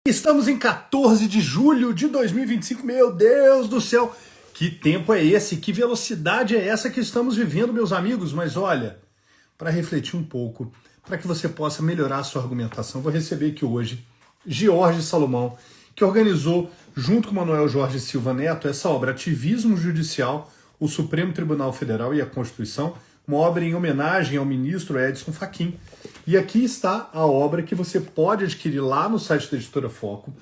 Estamos em 14 de julho de 2025, meu Deus do céu! Que tempo é esse? Que velocidade é essa que estamos vivendo, meus amigos? Mas olha, para refletir um pouco, para que você possa melhorar a sua argumentação, vou receber aqui hoje George Salomão, que organizou, junto com Manuel Jorge Silva Neto, essa obra Ativismo Judicial, o Supremo Tribunal Federal e a Constituição, uma obra em homenagem ao ministro Edson Fachin. E aqui está a obra que você pode adquirir lá no site da Editora Foco.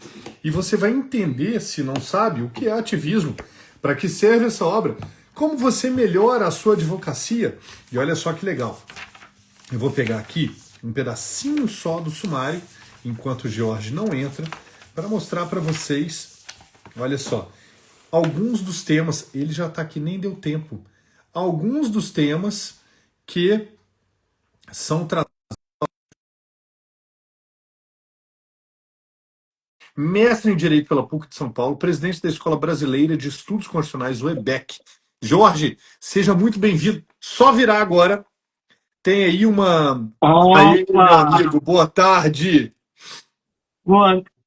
E você vai entender, se não sabe, o que é ativismo, para que serve essa obra, como você melhora a sua advocacia. E olha só que legal. Eu vou pegar aqui um pedacinho só do sumário, enquanto o Jorge não entra, para mostrar para vocês, olha só, alguns dos temas, ele já está aqui, nem deu tempo, alguns dos temas que são tratados. Mestre em Direito pela PUC de São Paulo, presidente da Escola Brasileira de Estudos Constitucionais, o EBEC. Jorge, seja muito bem-vindo. Só virar agora. Tem aí uma... Aí, meu Opa! amigo, boa tarde.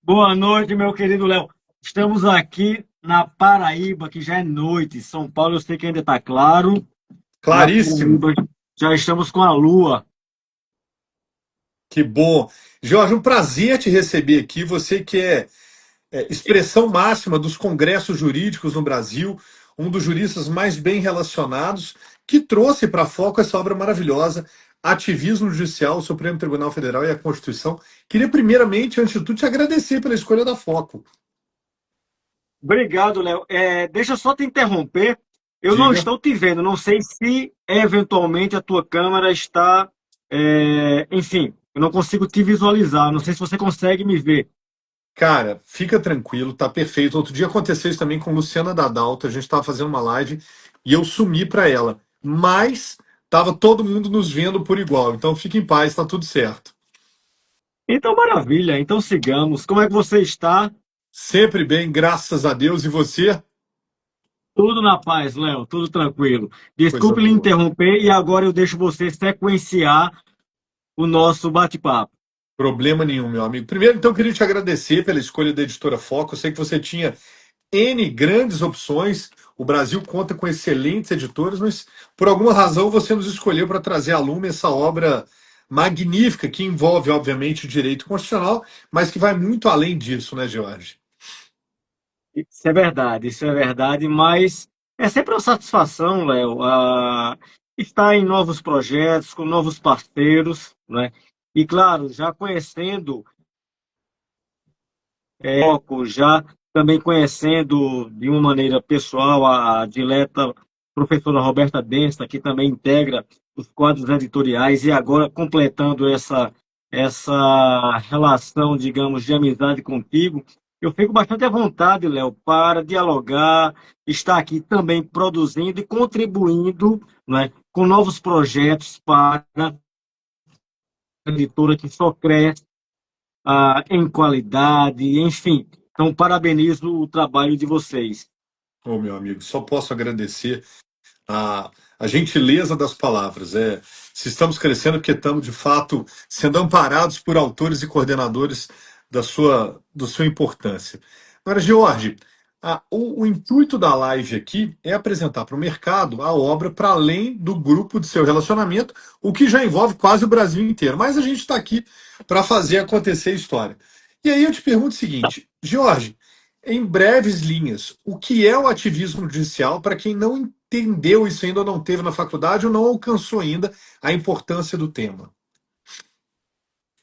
Boa noite, meu querido Léo. Estamos aqui na Paraíba, que já é noite. São Paulo, eu sei que ainda está claro. Na Claríssimo. Paraíba, já estamos com a lua. Que bom. Jorge, um prazer te receber aqui. Você que é expressão máxima dos congressos jurídicos no Brasil, um dos juristas mais bem relacionados, que trouxe para foco essa obra maravilhosa, Ativismo Judicial, o Supremo Tribunal Federal e a Constituição. Queria primeiramente, antes de tudo, te agradecer pela escolha da Foco. Obrigado, Léo. Deixa eu só te interromper. Eu não Diga. estou te vendo. Não sei se eventualmente a tua câmera está. Enfim, eu não consigo te visualizar. Não sei se você consegue me ver. Cara, fica tranquilo, tá perfeito. Outro dia aconteceu isso também com Luciana Dadalto, a gente estava fazendo uma live e eu sumi para ela, mas tava todo mundo nos vendo por igual, então fique em paz, tá tudo certo. Então, maravilha. Então, sigamos. Como é que você está? Sempre bem, graças a Deus, e você? Tudo na paz, Léo, tudo tranquilo. Coisa Desculpe lhe boa. interromper e agora eu deixo você sequenciar o nosso bate-papo. Problema nenhum, meu amigo. Primeiro, então, eu queria te agradecer pela escolha da Editora Foco. Eu sei que você tinha N grandes opções. O Brasil conta com excelentes editores, mas por alguma razão você nos escolheu para trazer à lume essa obra magnífica que envolve, obviamente, o direito constitucional, mas que vai muito além disso, né, George? Isso é verdade, mas é sempre uma satisfação, Léo, estar em novos projetos, com novos parceiros, né? E claro, já conhecendo Foco, já também conhecendo de uma maneira pessoal a dileta professora Roberta Densta, que também integra os quadros editoriais, e agora completando essa relação, digamos, de amizade contigo, eu fico bastante à vontade, Léo, para dialogar, estar aqui também produzindo e contribuindo, né, com novos projetos para a editora que só cresce em qualidade, enfim. Então, parabenizo o trabalho de vocês. Ô, meu amigo, só posso agradecer a gentileza das palavras. Se estamos crescendo, porque estamos, de fato, sendo amparados por autores e coordenadores da sua importância. Agora, George, o intuito da live aqui é apresentar para o mercado a obra para além do grupo de seu relacionamento, o que já envolve quase o Brasil inteiro. Mas a gente está aqui para fazer acontecer a história. E aí eu te pergunto o seguinte, George, em breves linhas, o que é o ativismo judicial para quem não entendeu isso ainda, ou não teve na faculdade, ou não alcançou ainda a importância do tema?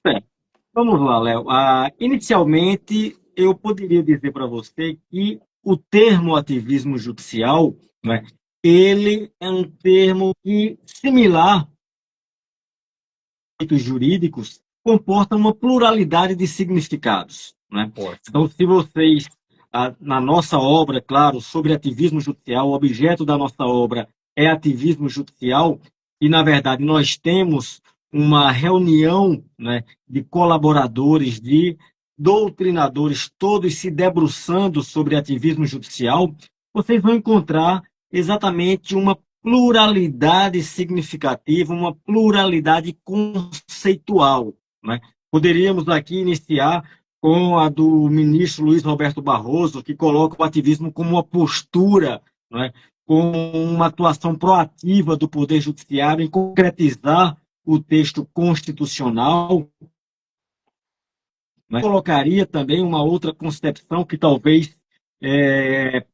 Bem, vamos lá, Léo. Inicialmente, eu poderia dizer para você que o termo ativismo judicial, né, ele é um termo que, similar a direitos jurídicos, comporta uma pluralidade de significados, né? Ótimo. Então, se vocês, na nossa obra, claro, sobre ativismo judicial, o objeto da nossa obra é ativismo judicial, e, na verdade, nós temos uma reunião, né, de colaboradores, de doutrinadores, todos se debruçando sobre ativismo judicial, vocês vão encontrar exatamente uma pluralidade significativa, uma pluralidade conceitual, né? Poderíamos aqui iniciar com a do ministro Luiz Roberto Barroso, que coloca o ativismo como uma postura, não é? Com uma atuação proativa do Poder Judiciário em concretizar o texto constitucional, né? Colocaria também uma outra concepção que talvez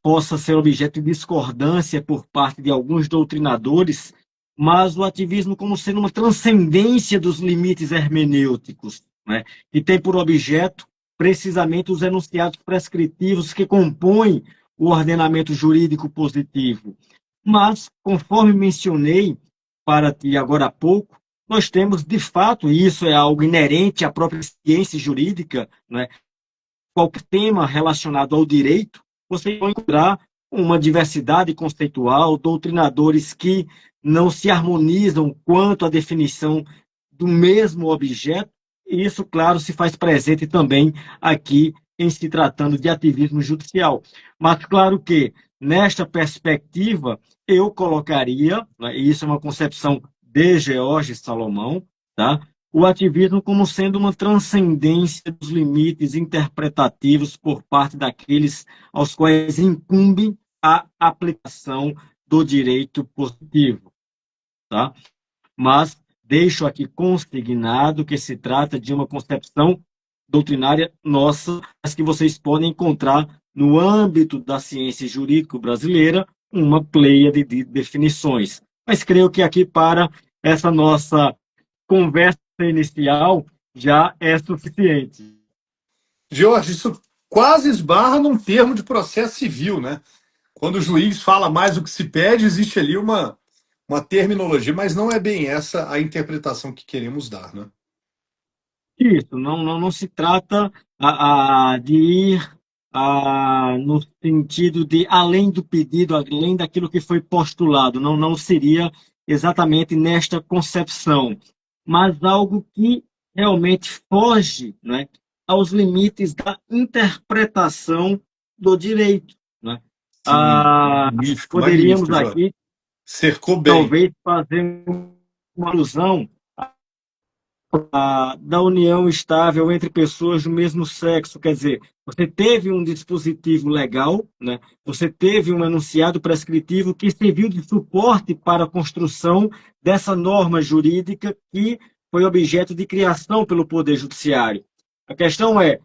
possa ser objeto de discordância por parte de alguns doutrinadores, mas o ativismo como sendo uma transcendência dos limites hermenêuticos, né? Que tem por objeto precisamente os enunciados prescritivos que compõem o ordenamento jurídico positivo. Mas, conforme mencionei para ti agora há pouco, nós temos, de fato, e isso é algo inerente à própria ciência jurídica, né? Qualquer tema relacionado ao direito, você vai encontrar uma diversidade conceitual, doutrinadores que não se harmonizam quanto à definição do mesmo objeto, e isso, claro, se faz presente também aqui em se tratando de ativismo judicial. Mas, claro que, nesta perspectiva, eu colocaria, né, e isso é uma concepção de George Salomão, tá? O ativismo como sendo uma transcendência dos limites interpretativos por parte daqueles aos quais incumbe a aplicação do direito positivo, tá? Mas deixo aqui consignado que se trata de uma concepção doutrinária nossa, mas que vocês podem encontrar no âmbito da ciência jurídica brasileira uma pleiade de definições. Mas creio que aqui para essa nossa conversa inicial já é suficiente. Jorge, isso quase esbarra num termo de processo civil, né? Quando o juiz fala mais do que se pede, existe ali uma terminologia, mas não é bem essa a interpretação que queremos dar, né? Isso, não se trata de ir no sentido de além do pedido, além daquilo que foi postulado, não seria exatamente nesta concepção, mas algo que realmente foge, né, aos limites da interpretação do direito, né? Sim, Ah, magnífico, poderíamos magnífico, Jorge. aqui, Cercou bem. talvez, fazer uma alusão da união estável entre pessoas do mesmo sexo. Quer dizer, você teve um dispositivo legal, né? Você teve um enunciado prescritivo que serviu de suporte para a construção dessa norma jurídica que foi objeto de criação pelo Poder Judiciário. A questão é,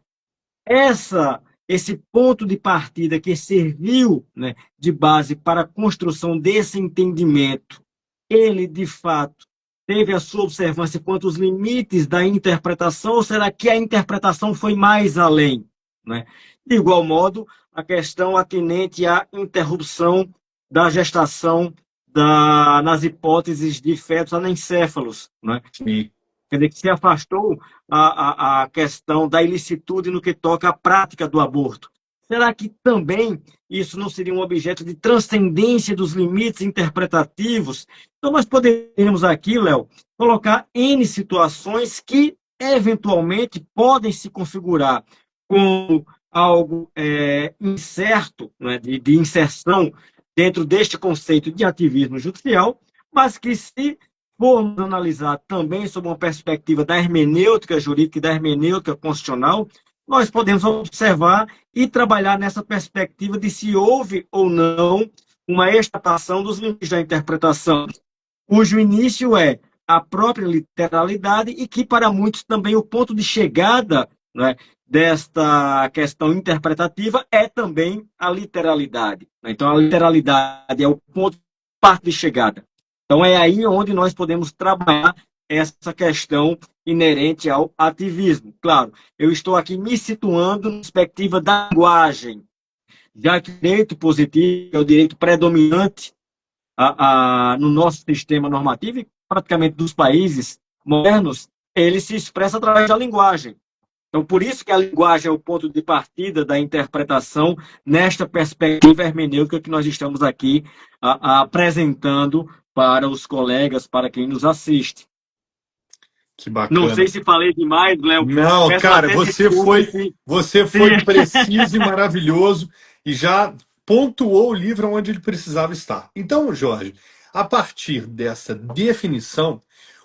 esse ponto de partida que serviu, né, de base para a construção desse entendimento, ele, de fato, teve a sua observância quanto aos limites da interpretação, ou será que a interpretação foi mais além, né? De igual modo, a questão atinente à interrupção da gestação nas hipóteses de fetos anencéfalos, né? Sim. Quer dizer, que se afastou a questão da ilicitude no que toca à prática do aborto. Será que também isso não seria um objeto de transcendência dos limites interpretativos? Então, nós poderíamos aqui, Léo, colocar N situações que, eventualmente, podem se configurar como algo incerto, né, de inserção dentro deste conceito de ativismo judicial, mas que, se formos analisar também sob uma perspectiva da hermenêutica jurídica e da hermenêutica constitucional, nós podemos observar e trabalhar nessa perspectiva de se houve ou não uma extrapolação dos limites da interpretação, cujo início é a própria literalidade e que, para muitos, também o ponto de chegada, né, desta questão interpretativa é também a literalidade. Então, a literalidade é o ponto parte de chegada. Então, é aí onde nós podemos trabalhar essa questão inerente ao ativismo. Claro, eu estou aqui me situando na perspectiva da linguagem, já que o direito positivo é o direito predominante no nosso sistema normativo e praticamente dos países modernos, ele se expressa através da linguagem. Então, por isso que a linguagem é o ponto de partida da interpretação nesta perspectiva hermenêutica que nós estamos aqui apresentando para os colegas, para quem nos assiste. Que Não sei bacana. se falei demais, Léo. Não, Peço cara, até desculpas. você foi preciso e maravilhoso e já pontuou o livro onde ele precisava estar. Então, Jorge, a partir dessa definição,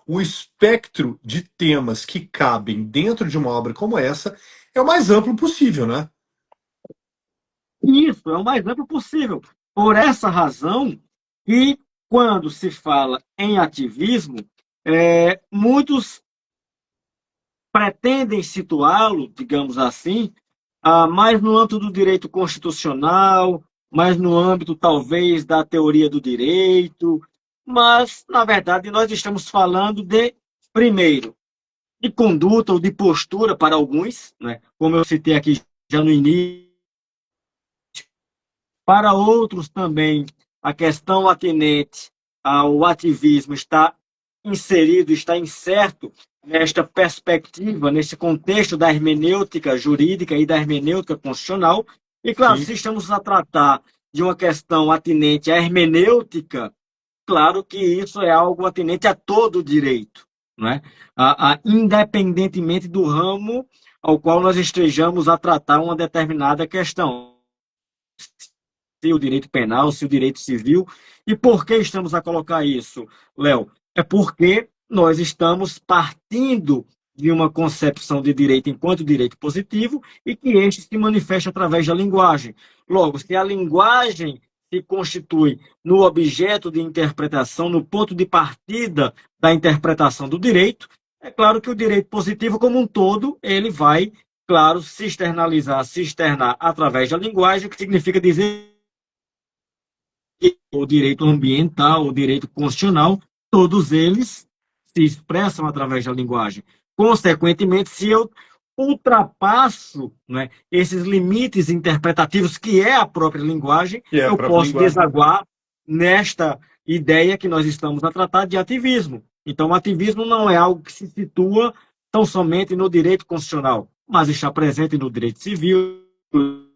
o espectro de temas que cabem dentro de uma obra como essa É o mais amplo possível, né? Isso, é o mais amplo possível. Por essa razão que, quando se fala em ativismo, muitos pretendem situá-lo, digamos assim, mais no âmbito do direito constitucional, mais no âmbito, talvez, da teoria do direito, mas, na verdade, nós estamos falando de, primeiro, de conduta ou de postura para alguns, né? Como eu citei aqui já no início, para outros também, a questão atinente ao ativismo está inserido, está incerto nesta perspectiva, nesse contexto da hermenêutica jurídica e da hermenêutica constitucional. E, claro, Sim. se estamos a tratar de uma questão atinente à hermenêutica, claro que isso é algo atinente a todo o direito, não é? Independentemente do ramo ao qual nós estejamos a tratar uma determinada questão, se o direito penal, se o direito civil. E por que estamos a colocar isso, Léo? É porque nós estamos partindo de uma concepção de direito enquanto direito positivo e que este se manifesta através da linguagem. Logo, se a linguagem se constitui no objeto de interpretação, no ponto de partida da interpretação do direito, é claro que o direito positivo como um todo, ele vai, claro, se externalizar, se externar através da linguagem, o que significa dizer o direito ambiental, o direito constitucional, todos eles se expressam através da linguagem. Consequentemente, se eu ultrapasso, né, esses limites interpretativos que é a própria linguagem, Que é a eu própria posso linguagem. desaguar nesta ideia que nós estamos a tratar de ativismo. Então, o ativismo não é algo que se situa tão somente no direito constitucional, mas está presente no direito civil, no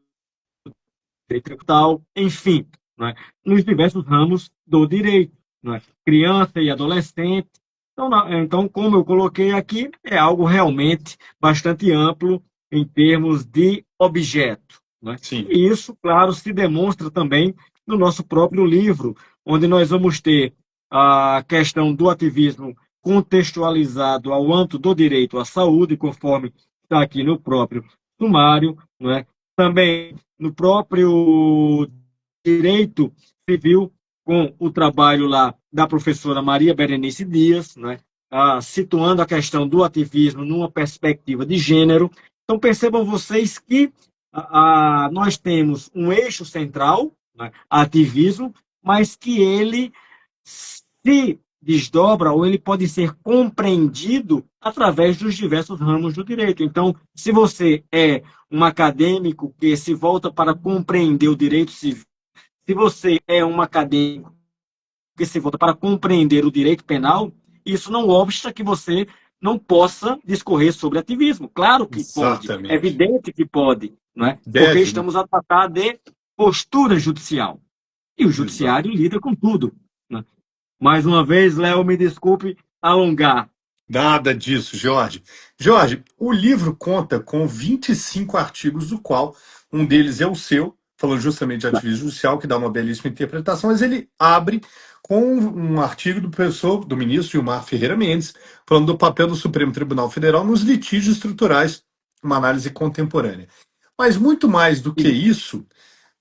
direito tributário, enfim, né, nos diversos ramos do direito, né, criança e adolescente. Então, como eu coloquei aqui, é algo realmente bastante amplo em termos de objeto. Né? Sim. E isso, claro, se demonstra também no nosso próprio livro, onde nós vamos ter a questão do ativismo contextualizado ao âmbito do direito à saúde, conforme está aqui no próprio sumário, né? Também no próprio direito civil, com o trabalho lá da professora Maria Berenice Dias, né, situando a questão do ativismo numa perspectiva de gênero. Então, percebam vocês que nós temos um eixo central, né, ativismo, mas que ele se desdobra ou ele pode ser compreendido através dos diversos ramos do direito. Então, se você é um acadêmico que se volta para compreender o direito civil, se você é um acadêmico que se volta para compreender o direito penal, isso não obsta que você não possa discorrer sobre ativismo. Claro que pode, é Exatamente. evidente que pode, não é? Porque Deve, né? estamos a tratar de postura judicial. E o Exato. judiciário lida com tudo. Né? Mais uma vez, Léo, me desculpe alongar. Nada disso, Jorge. Jorge, o livro conta com 25 artigos, do qual um deles é o seu, falando justamente de ativismo judicial, que dá uma belíssima interpretação, mas ele abre com um artigo do professor, do ministro Gilmar Ferreira Mendes, falando do papel do Supremo Tribunal Federal nos litígios estruturais, uma análise contemporânea. Mas muito mais do que isso,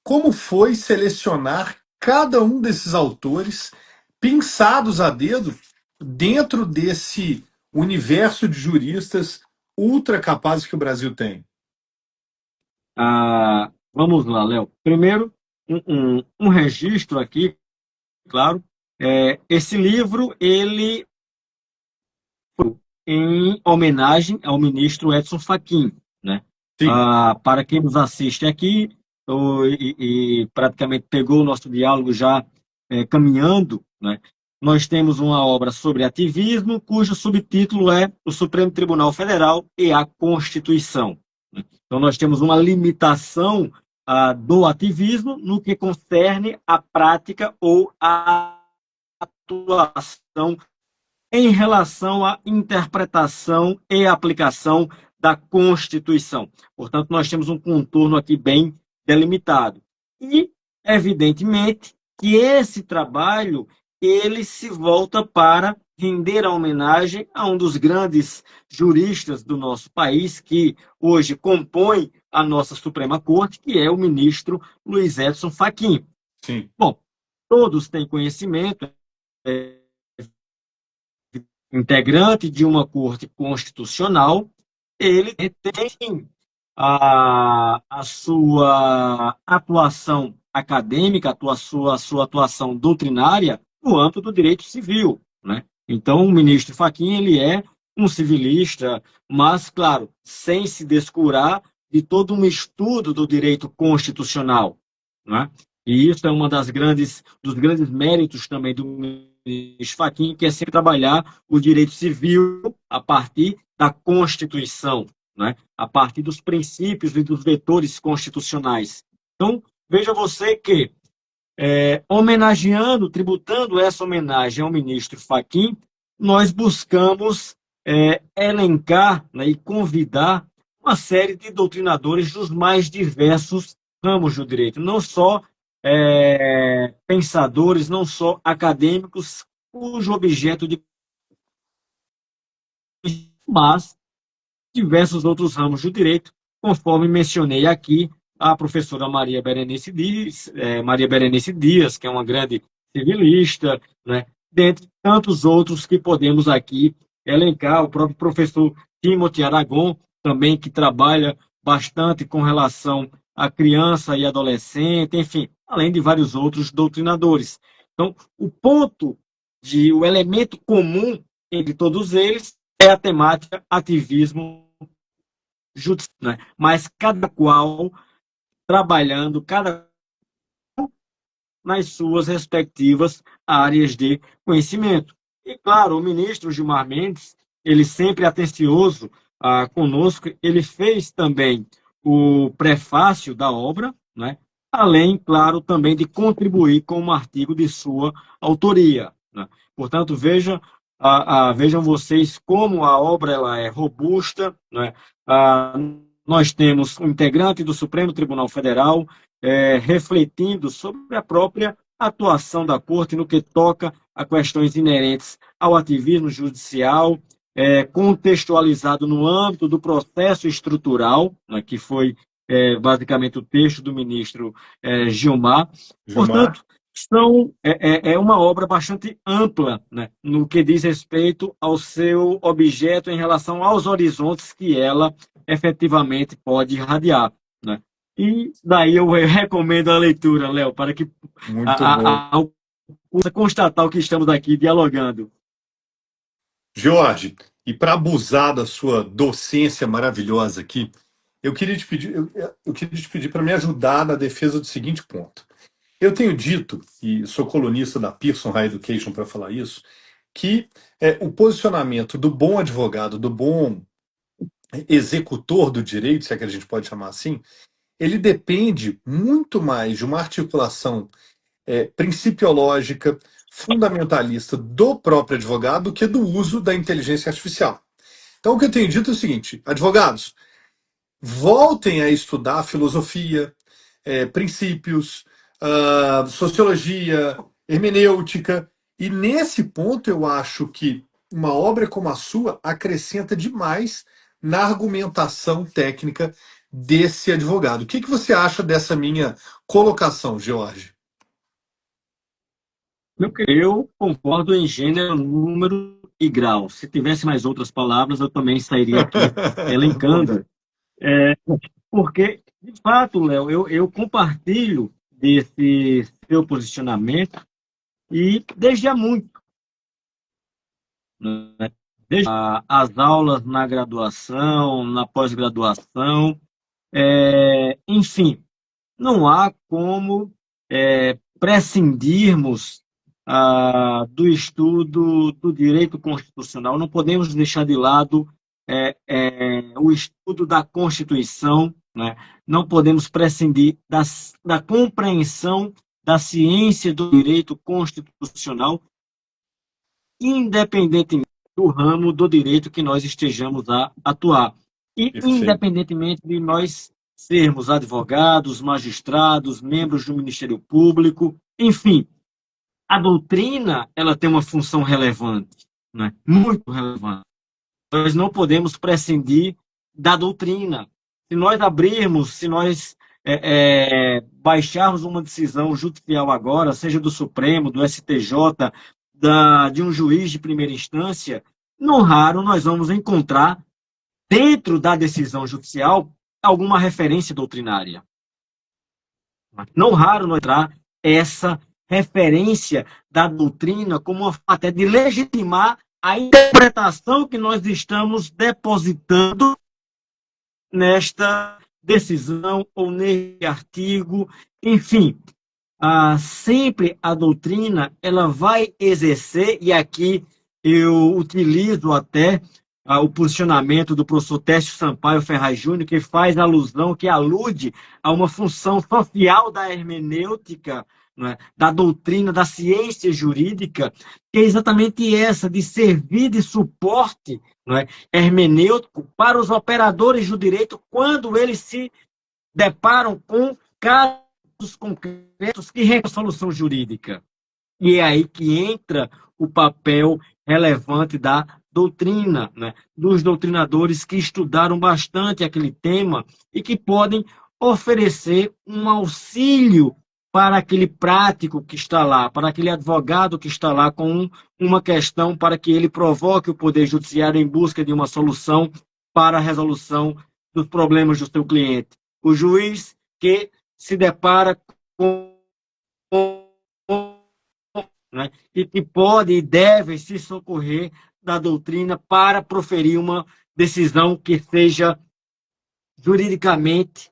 como foi selecionar cada um desses autores pensados a dedo dentro desse universo de juristas ultra capazes que o Brasil tem? Vamos lá, Léo. Primeiro, um registro aqui, claro. Esse livro, ele em homenagem ao ministro Edson Fachin, né? Sim, Para quem nos assiste aqui e praticamente pegou o nosso diálogo já caminhando, né? Nós temos uma obra sobre ativismo, cujo subtítulo é O Supremo Tribunal Federal e a Constituição. Né? Então, nós temos uma limitação do ativismo no que concerne à prática ou à atuação em relação à interpretação e aplicação da Constituição. Portanto, nós temos um contorno aqui bem delimitado. E, evidentemente, que esse trabalho ele se volta para render a homenagem a um dos grandes juristas do nosso país, que hoje compõe a nossa Suprema Corte, que é o ministro Luiz Edson Fachin. Sim. Bom, todos têm conhecimento, é integrante de uma corte constitucional, ele tem a sua atuação acadêmica, a sua atuação doutrinária no âmbito do direito civil, né? Então, o ministro Fachin, ele é um civilista, mas, claro, sem se descurar de todo um estudo do direito constitucional, né? E isso é uma dos grandes méritos também do ministro Fachin, que é sempre trabalhar o direito civil a partir da Constituição, né? A partir dos princípios e dos vetores constitucionais. Então, veja você que, homenageando, tributando essa homenagem ao ministro Fachin, nós buscamos elencar, né, e convidar uma série de doutrinadores dos mais diversos ramos do direito, não só pensadores, não só acadêmicos, cujo objeto de mas diversos outros ramos do direito, conforme mencionei aqui a professora Maria Berenice Dias, que é uma grande civilista, né? Dentre tantos outros que podemos aqui elencar, o próprio professor Timothy Aragon, também que trabalha bastante com relação à criança e adolescente, enfim, além de vários outros doutrinadores. Então, o elemento comum entre todos eles é a temática ativismo judicial, né? Mas cada qual trabalhando, cada nas suas respectivas áreas de conhecimento. E, claro, o ministro Gilmar Mendes, ele sempre atencioso conosco, ele fez também o prefácio da obra, né? Além, claro, também de contribuir com um artigo de sua autoria, né? Portanto, vejam vocês como a obra ela é robusta, né? Nós temos um integrante do Supremo Tribunal Federal refletindo sobre a própria atuação da Corte no que toca a questões inerentes ao ativismo judicial, contextualizado no âmbito do processo estrutural, né, que foi basicamente o texto do ministro Gilmar. Portanto, é uma obra bastante ampla, né, no que diz respeito ao seu objeto em relação aos horizontes que ela efetivamente pode irradiar, né? E daí eu recomendo a leitura, Léo, para que Muito bom. possa constatar o que estamos aqui dialogando. Jorge, e para abusar da sua docência maravilhosa aqui, eu queria te pedir para me ajudar na defesa do seguinte ponto. Eu tenho dito, e sou colunista da Pearson Higher Education para falar isso, que o posicionamento do bom advogado, do bom executor do direito, se é que a gente pode chamar assim, ele depende muito mais de uma articulação principiológica, fundamentalista do próprio advogado do que do uso da inteligência artificial. Então, o que eu tenho dito é o seguinte: advogados, voltem a estudar filosofia, princípios, sociologia, hermenêutica, e nesse ponto eu acho que uma obra como a sua acrescenta demais na argumentação técnica desse advogado. O que você acha dessa minha colocação, George? Eu concordo em gênero, número e grau. Se tivesse mais outras palavras, eu também estaria aqui elencando. Porque, de fato, Léo, eu compartilho desse seu posicionamento e desde há muito, né? Desde as aulas na graduação, na pós-graduação, enfim, não há como prescindirmos do estudo do direito constitucional, não podemos deixar de lado o estudo da Constituição, né? Não podemos prescindir da compreensão da ciência do direito constitucional, independentemente do ramo do direito que nós estejamos a atuar. E Perfeito. independentemente de nós sermos advogados, magistrados, membros do Ministério Público, enfim, a doutrina ela tem uma função relevante. né? Muito relevante. Nós não podemos prescindir da doutrina. Se nós abrirmos, se nós baixarmos uma decisão judicial agora, seja do Supremo, do STJ, de um juiz de primeira instância, não raro nós vamos encontrar, dentro da decisão judicial, alguma referência doutrinária. Não raro nós encontrar essa referência da doutrina como uma forma até de legitimar a interpretação que nós estamos depositando nesta decisão ou neste artigo, enfim, sempre a doutrina ela vai exercer, e aqui eu utilizo até o posicionamento do professor Técio Sampaio Ferraz Júnior, que faz alusão, que alude a uma função social da hermenêutica, né, da doutrina, da ciência jurídica, que é exatamente essa, de servir de suporte, né, hermenêutico para os operadores do direito quando eles se deparam com casos concretos que requerem solução jurídica. E é aí que entra o papel relevante da doutrina, né, dos doutrinadores que estudaram bastante aquele tema e que podem oferecer um auxílio para aquele prático que está lá, para aquele advogado que está lá com uma questão para que ele provoque o Poder Judiciário em busca de uma solução para a resolução dos problemas do seu cliente. O juiz que se depara com né, e que pode e deve se socorrer da doutrina para proferir uma decisão que seja juridicamente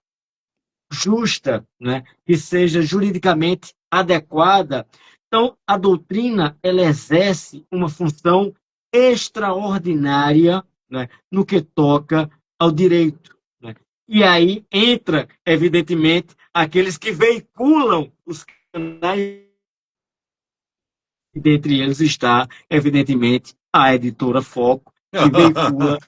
justa, né, que seja juridicamente adequada. Então, a doutrina ela exerce uma função extraordinária, né, no que toca ao direito. Né? E aí entra, evidentemente, aqueles que veiculam os canais, e dentre eles está, evidentemente, a editora Foco, que veicula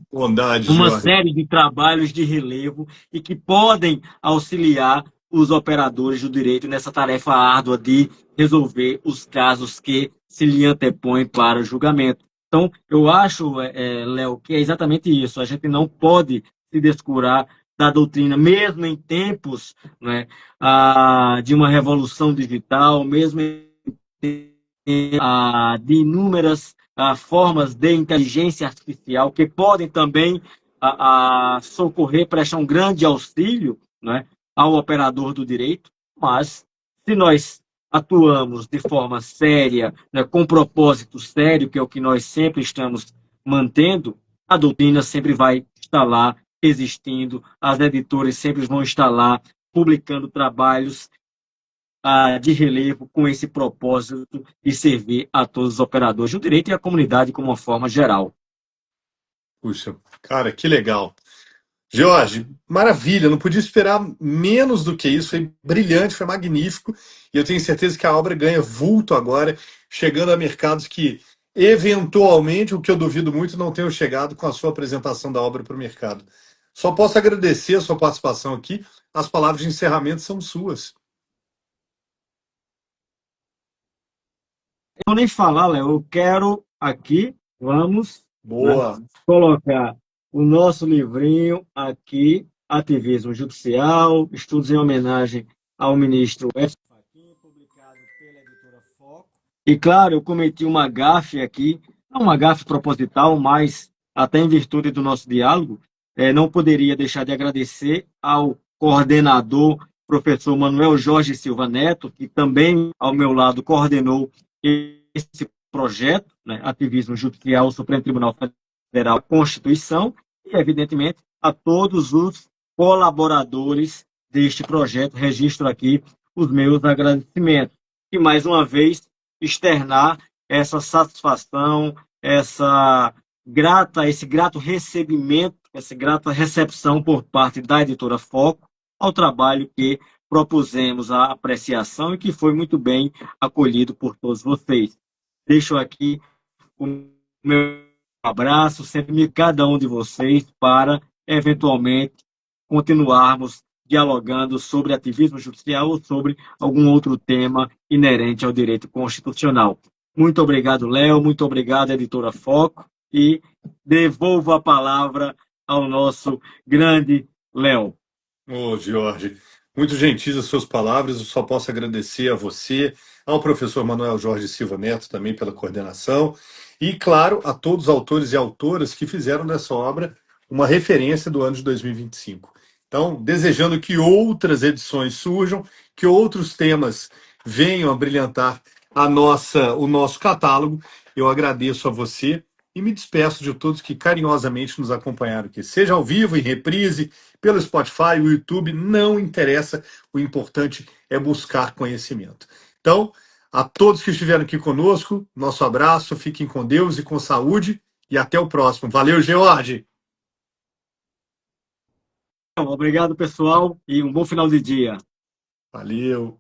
Bondade, uma Jorge. série de trabalhos de relevo e que podem auxiliar os operadores do direito nessa tarefa árdua de resolver os casos que se lhe antepõem para o julgamento. Então, eu acho, Léo, que é exatamente isso. A gente não pode se descurar da doutrina, mesmo em tempos, né, de uma revolução digital, mesmo em de inúmeras formas de inteligência artificial que podem também socorrer, prestar um grande auxílio, né, ao operador do direito, mas se nós atuamos de forma séria, né, com propósito sério, que é o que nós sempre estamos mantendo, a doutrina sempre vai estar lá existindo, as editoras sempre vão estar lá publicando trabalhos de relevo com esse propósito de servir a todos os operadores do direito e à comunidade como uma forma geral. Puxa, cara, que legal. Jorge, maravilha, não podia esperar menos do que isso, foi brilhante, foi magnífico, e eu tenho certeza que a obra ganha vulto agora, chegando a mercados que, eventualmente, o que eu duvido muito, não tenham chegado com a sua apresentação da obra para o mercado. Só posso agradecer a sua participação aqui, as palavras de encerramento são suas. Eu nem falar, Léo, eu quero aqui, vamos, né, Boa. colocar o nosso livrinho aqui, Ativismo Judicial, estudos em homenagem ao ministro Edson Fachin, publicado pela editora Foco. E, claro, eu cometi uma gafe aqui, não uma gafe proposital, mas até em virtude do nosso diálogo, não poderia deixar de agradecer ao coordenador, professor Manuel Jorge Silva Neto, que também, ao meu lado, coordenou esse projeto, né, Ativismo Judicial, Supremo Tribunal Federal, Constituição, e, evidentemente, a todos os colaboradores deste projeto. Registro aqui os meus agradecimentos. E, mais uma vez, externar essa satisfação, esse grato recebimento, essa grata recepção por parte da editora Foco ao trabalho que propusemos a apreciação e que foi muito bem acolhido por todos vocês. Deixo aqui o meu abraço, sempre cada um de vocês, para, eventualmente, continuarmos dialogando sobre ativismo judicial ou sobre algum outro tema inerente ao direito constitucional. Muito obrigado, Léo. Muito obrigado, editora Foco. E devolvo a palavra ao nosso grande Léo. Ô, Jorge, muito gentis as suas palavras, eu só posso agradecer a você, ao professor Manuel Jorge Silva Neto também pela coordenação, e, claro, a todos os autores e autoras que fizeram dessa obra uma referência do ano de 2025. Então, desejando que outras edições surjam, que outros temas venham a brilhantar o nosso catálogo, eu agradeço a você e me despeço de todos que carinhosamente nos acompanharam aqui, seja ao vivo, em reprise, pelo Spotify, o YouTube, não interessa. O importante é buscar conhecimento. Então, a todos que estiveram aqui conosco, nosso abraço, fiquem com Deus e com saúde, e até o próximo. Valeu, George! Obrigado, pessoal, e um bom final de dia. Valeu!